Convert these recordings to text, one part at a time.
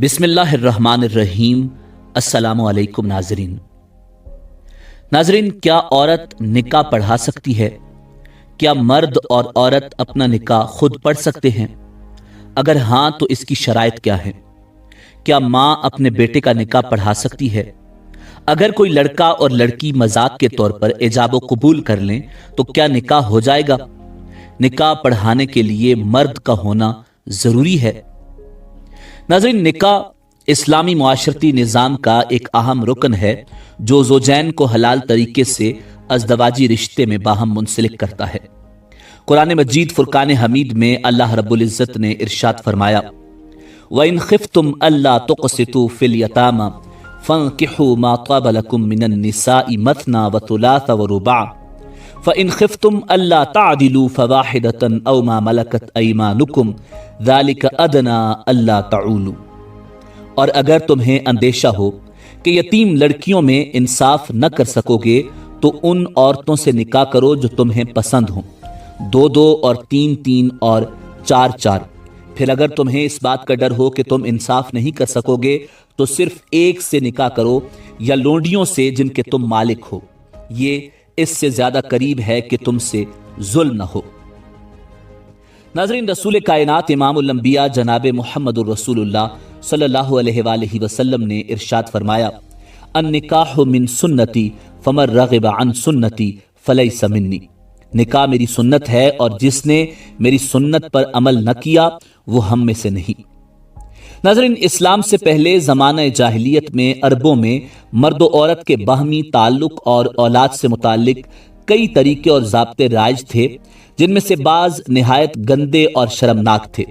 बिस्मिल्लाह अर्रहमान अर्रहीम। अस्सलामु अलैकुम नाजरीन। क्या औरत निकाह पढ़ा सकती है? क्या मर्द और औरत अपना निकाह खुद पढ़ सकते हैं? अगर हाँ तो इसकी शराइत क्या है? क्या माँ अपने बेटे का निकाह पढ़ा सकती है? अगर कोई लड़का और लड़की मजाक के तौर पर इजाब व कबूल कर लें तो क्या निकाह हो जाएगा? निकाह पढ़ाने के लिए मर्द का होना जरूरी है। नाज़रीन, निकाह इस्लामी मुआशरती निज़ाम का एक अहम रुकन है जो ज़ौजैन को हलाल तरीके से अज़दवाजी रिश्ते में बाहम मुंसलिक करता है। कुरान मजीद फुरकान हमीद में अल्लाह रब्बुल इज़्ज़त ने इरशाद फरमाया, व इन खिफ्तुम अल्ला तुक़सितू फिल यतामा फंकिहू मा ताब लकुम मिनन निसाई मथना व तुलासा व रुबा फ़इन खिफ्तुम अल्ला तादिलू फ़वाहिदतन औ मा मलकत अयमानुकुम ज़ालिका अदना अल्ला ताउलू। और अगर तुम्हें अंदेशा हो कि यतीम लड़कियों में इंसाफ न कर सकोगे तो उन औरतों से निकाह करो जो तुम्हें पसंद हो, 2-2 और 3-3 और 4-4। फिर अगर तुम्हें इस बात का डर हो कि तुम इंसाफ नहीं कर सकोगे तो सिर्फ एक से निकाह करो या लोंडियों से जिनके तुम मालिक हो। ये इससे ज्यादा करीब है कि तुमसे जुल्म न हो। नाज़रीन, रसूल कायनात इमामुल अंबिया जनाब मुहम्मदुर रसूलुल्लाह सल्लल्लाहु अलैहि वसल्लम ने इरशाद फरमाया, अन निकाहु मिन सुन्नती फमर रग़िब अन सुन्नती फलैसा मिन्नी। निकाह मेरी सुन्नत है और जिसने मेरी सुन्नत पर अमल न किया वो हम में से नहीं। नाज़रीन, इस्लाम से पहले ज़माना जाहिलियत में अरबों में मर्द और औरत के बाहमी ताल्लुक और औलाद से मुताल्लिक कई तरीके और ज़ाब्ते राइज थे, जिनमें से बाज़ निहायत गंदे और शर्मनाक थे।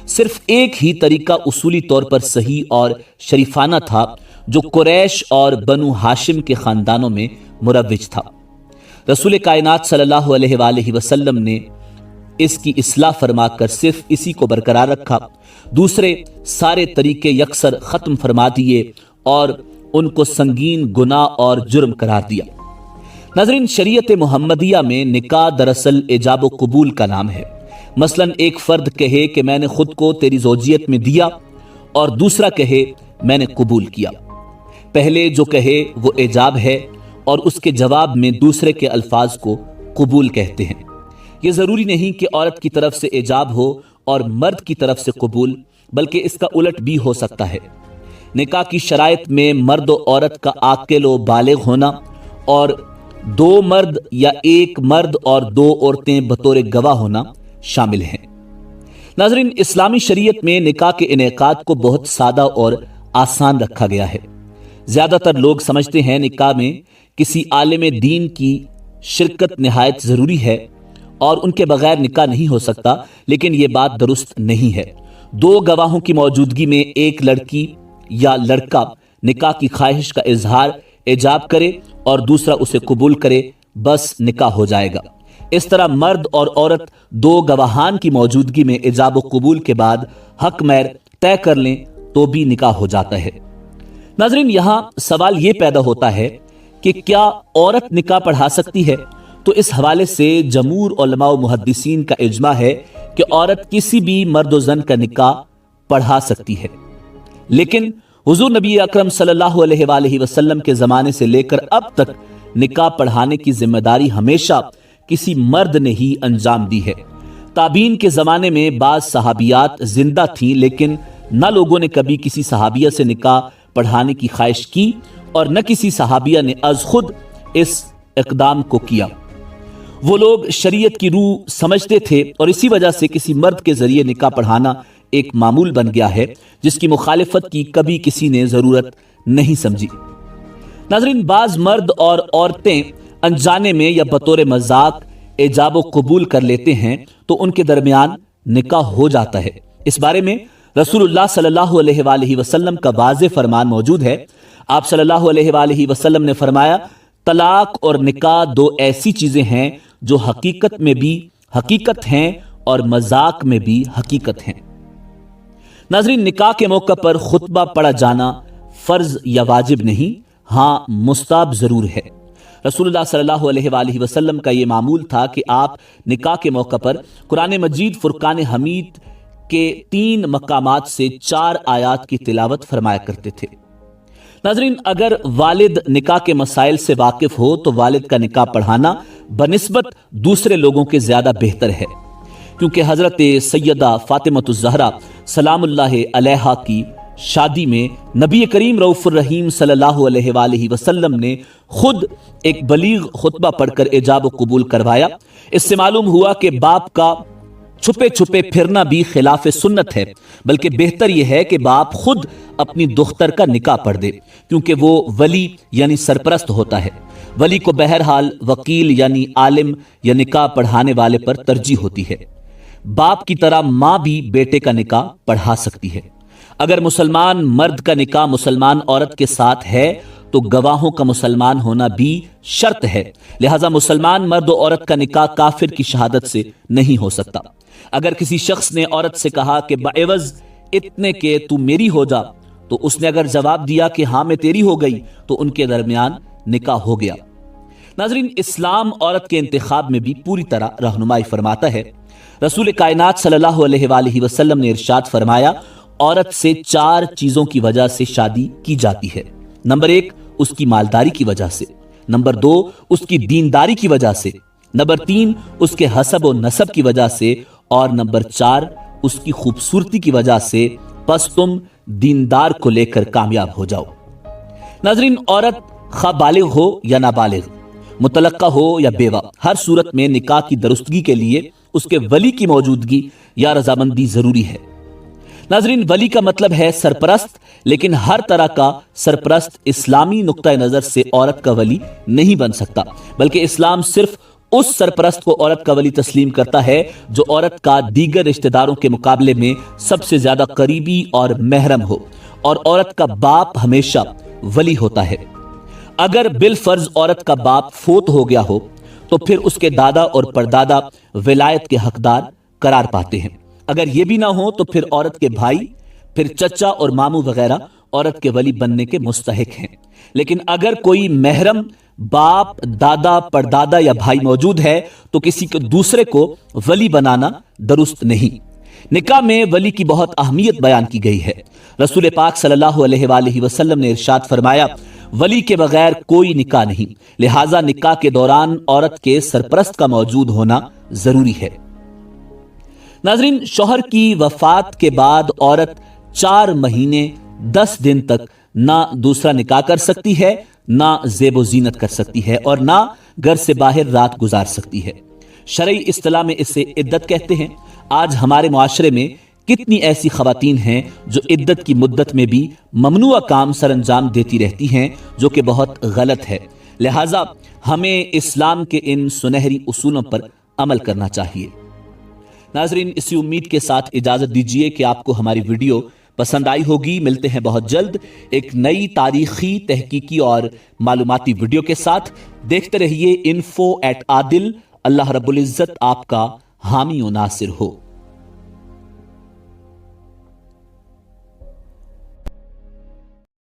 सिर्फ एक ही तरीका उसूली तौर पर सही और शरीफाना था जो कुरैश और बनु हाशिम के ख़ानदानों में मुरव्विज था। रसूल कायनात सल्लल्लाहु अलैहि वसल्लम ने इसकी इस्लाह फरमाकर सिर्फ इसी को बरकरार रखा, दूसरे सारे तरीके यकसर ख़त्म फरमा दिए और उनको संगीन गुनाह और जुर्म करार दिया। नाज़रीन, शरीयत मुहम्मदिया में निकाह दरअसल इजाब व कबूल का नाम है। मसलन एक फ़र्द कहे कि मैंने खुद को तेरी ज़ौजियत में दिया और दूसरा कहे मैंने कबूल किया। पहले जो कहे वो इजाब है और उसके जवाब में दूसरे के अल्फाज को कबूल कहते हैं। ये ज़रूरी नहीं कि औरत की तरफ से इजाब हो और मर्द की तरफ से कबूल, बल्कि इसका उलट भी हो सकता है। निकाह की शराइत में मर्द और औरत का आकिल व बालिग होना और 2 मर्द या 1 मर्द और 2 औरतें बतौर गवाह होना शामिल हैं। नाज़रीन, इस्लामी शरीयत में निकाह के इनेकाद को बहुत सादा और आसान रखा गया है। ज़्यादातर लोग समझते हैं निकाह में किसी आलिम दीन की शिरकत निहायत ज़रूरी है और उनके बगैर निकाह नहीं हो सकता, लेकिन ये बात दुरुस्त नहीं है। 2 गवाहों की मौजूदगी में एक लड़की या लड़का निकाह की ख्वाहिश का इजहार इजाब करे और दूसरा उसे कबूल करे, बस निकाह हो जाएगा। इस तरह मर्द और औरत 2 गवाहान की मौजूदगी में इजाब व कबूल के बाद हक मैर तय कर लें तो भी निकाह हो जाता है। नाज़रीन, यहाँ सवाल ये पैदा होता है कि क्या औरत निकाह पढ़ा सकती है? तो इस हवाले से जमूर उलमा व मुहद्दिसीन का इजमा है कि औरत किसी भी मर्द व ज़न का निकाह पढ़ा सकती है, लेकिन हुजूर नबी अकरम सल्लल्लाहु अलैहि वसल्लम के ज़माने से लेकर अब तक निकाह पढ़ाने की जिम्मेदारी हमेशा किसी मर्द ने ही अंजाम दी है। ताबीन के ज़माने में बाज़ सहाबियात जिंदा थीं, लेकिन न लोगों ने कभी किसी सहाबिया से निकाह पढ़ाने की ख्वाहिश की और न किसी सहाबिया ने अज खुद इस इक़दाम को किया। वो लोग शरीयत की रूह समझते थे और इसी वजह से किसी मर्द के जरिए निकाह पढ़ाना एक मामूल बन गया है, जिसकी मुखालिफत की कभी किसी ने ज़रूरत नहीं समझी। नाज़रीन, बाज़ मर्द और औरतें अनजाने में या बतौर मजाक इजाब व कबूल कर लेते हैं तो उनके दरमियान निकाह हो जाता है। इस बारे में रसूलुल्लाह सल्लल्लाहु अलैहि वसल्लम का वाज़ेह फरमान मौजूद है। आप सल्लल्लाहु अलैहि वसल्लम ने फरमाया, तलाक और निकाह 2 ऐसी चीज़ें हैं जो हकीकत में भी हकीकत हैं और मजाक में भी हकीकत हैं। नाज़रीन, निकाह के मौका पर खुतबा पढ़ा जाना फ़र्ज या वाजिब नहीं, हाँ मुस्ताब ज़रूर है। रसूलुल्लाह सल्लल्लाहु अलैहि वसल्लम का ये मामूल था कि आप निकाह के मौका पर कुरान मजीद फुरकान हमीद کے 3 مقامات سے 4 آیات کی تلاوت فرمایا کرتے تھے۔ ناظرین، اگر والد نکاح کے مسائل سے واقف ہو تو والد کا نکاح پڑھانا بنسبت دوسرے لوگوں کے زیادہ بہتر ہے، کیونکہ حضرت سیدہ فاطمۃ الزہرا سلام اللہ علیہا کی شادی میں نبی کریم رؤوف الرحیم صلی اللہ علیہ وآلہ وسلم نے خود ایک بلیغ خطبہ پڑھ کر ایجاب و قبول کروایا۔ اس سے معلوم ہوا کہ باپ کا چھپے چھپے پھرنا بھی خلاف سنت ہے، بلکہ بہتر یہ ہے کہ باپ خود اپنی دختر کا نکاح پڑھ دے، کیونکہ وہ ولی یعنی سرپرست ہوتا ہے۔ ولی کو بہرحال وکیل یعنی عالم یا نکاح پڑھانے والے پر ترجیح ہوتی ہے۔ باپ کی طرح ماں بھی بیٹے کا نکاح پڑھا سکتی ہے۔ اگر مسلمان مرد کا نکاح مسلمان عورت کے ساتھ ہے تو گواہوں کا مسلمان ہونا بھی شرط ہے، لہذا مسلمان مرد و عورت کا نکاح کافر کی شہادت سے نہیں ہو سکتا۔ اگر کسی شخص نے عورت سے کہا کہ بعوض اتنے کہ تو میری ہو جا، تو اس نے اگر جواب دیا کہ ہاں میں تیری ہو گئی، تو ان کے درمیان نکاح ہو گیا۔ ناظرین، اسلام عورت کے انتخاب میں بھی پوری طرح رہنمائی فرماتا ہے۔ رسول کائنات صلی اللہ علیہ وآلہ وسلم نے ارشاد فرمایا، عورت سے 4 چیزوں کی وجہ سے شادی کی جاتی ہے۔ نمبر 1، اس کی مالداری کی وجہ سے۔ نمبر 2، اس کی دینداری کی وجہ سے۔ نمبر 3، اس کے حسب و نسب کی وجہ سے۔ اور نمبر 4، اس کی خوبصورتی کی وجہ سے۔ پس تم دیندار کو لے کر کامیاب ہو جاؤ۔ ناظرین، عورت خواہ بالغ ہو یا نابالغ، مطلقہ ہو یا بیوہ، ہر صورت میں نکاح کی درستگی کے لیے اس کے ولی کی موجودگی یا رضامندی ضروری ہے۔ ناظرین، ولی کا مطلب ہے سرپرست، لیکن ہر طرح کا سرپرست اسلامی نقطہ نظر سے عورت کا ولی نہیں بن سکتا، بلکہ اسلام صرف اس سرپرست کو عورت کا ولی تسلیم کرتا ہے جو عورت کا دیگر رشتہ داروں کے مقابلے میں سب سے زیادہ قریبی اور محرم ہو، اور عورت کا باپ ہمیشہ ولی ہوتا ہے۔ اگر بالفرض عورت کا باپ فوت ہو گیا ہو تو پھر اس کے دادا اور پردادا ولایت کے حقدار قرار پاتے ہیں۔ اگر یہ بھی نہ ہو تو پھر عورت کے بھائی، پھر چچا اور ماموں وغیرہ عورت کے ولی بننے کے مستحق ہیں۔ لیکن اگر کوئی محرم باپ، دادا، پردادا یا بھائی موجود ہے تو کسی کو دوسرے کو ولی بنانا درست نہیں۔ نکاح میں ولی کی بہت اہمیت بیان کی گئی ہے۔ رسول پاک صلی اللہ علیہ وآلہ وسلم نے ارشاد فرمایا، ولی کے بغیر کوئی نکاح نہیں، لہٰذا نکاح کے دوران عورت کے سرپرست کا موجود ہونا ضروری ہے۔ ناظرین، شوہر کی وفات کے بعد عورت 4 مہینے 10 دن تک نہ دوسرا نکاح کر سکتی ہے، نہ زیب و زینت کر سکتی ہے، اور نہ گھر سے باہر رات گزار سکتی ہے۔ شرعی اصطلاح میں اسے عدت کہتے ہیں۔ آج ہمارے معاشرے میں کتنی ایسی خواتین ہیں جو عدت کی مدت میں بھی ممنوع کام سر انجام دیتی رہتی ہیں، جو کہ بہت غلط ہے۔ لہٰذا ہمیں اسلام کے ان سنہری اصولوں پر عمل کرنا چاہیے۔ ناظرین، اسی امید کے ساتھ اجازت دیجیے کہ آپ کو ہماری ویڈیو پسند آئی ہوگی۔ ملتے ہیں بہت جلد ایک نئی تاریخی، تحقیقی اور معلوماتی ویڈیو کے ساتھ۔ دیکھتے رہیے info@adil۔ اللہ رب العزت آپ کا حامی و ناصر ہو۔